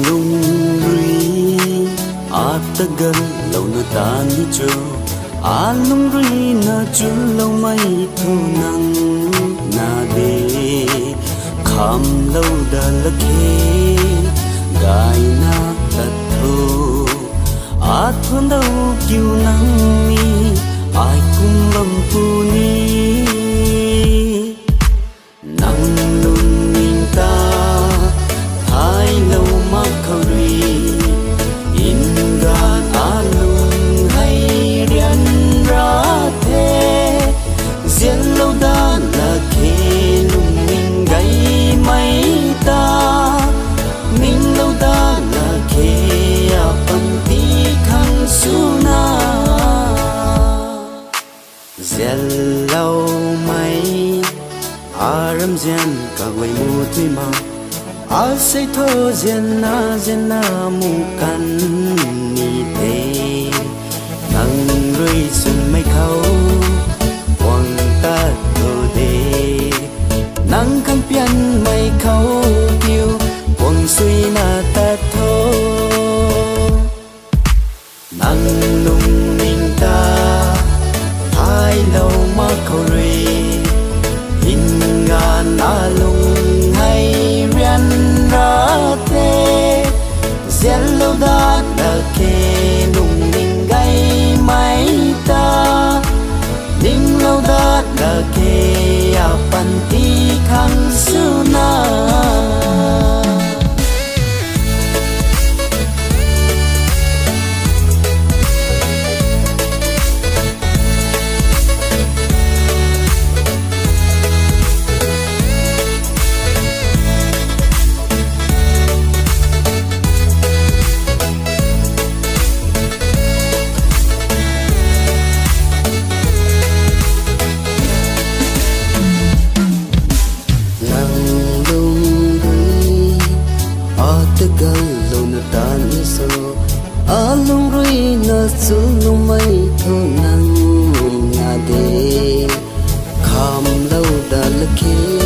lung ri atagal lâu na tan ni cho lung ri na chul lâu mai thu nang na de kham lâu da lakhe gai na tat thu thun đâu kiu nang mi ai kum lam pu ni nang lun ning ta hai lâu ma khâu ri in gan lung hay rian ra thế rian lâu da là khe lung ning gai mai ta ning lâu da là khe pan ti khang su na rian lâu mai aram rian ka wai mu tui ma say thô rian na mu kan ni te nang rui sun mai khâu quang ta thô de nang khang pian mai khâu piu quang suy na ta thô nang lung ning ta hai lâu ma khâu ri in gan lung hay rian ra thế rian lâu da là khe lung ning gai mai ta ning lâu da là khe pan ti khang su na tagal lâu na tan ni so lung rui na chu lung mai thu nang na de kham lâu da lakhe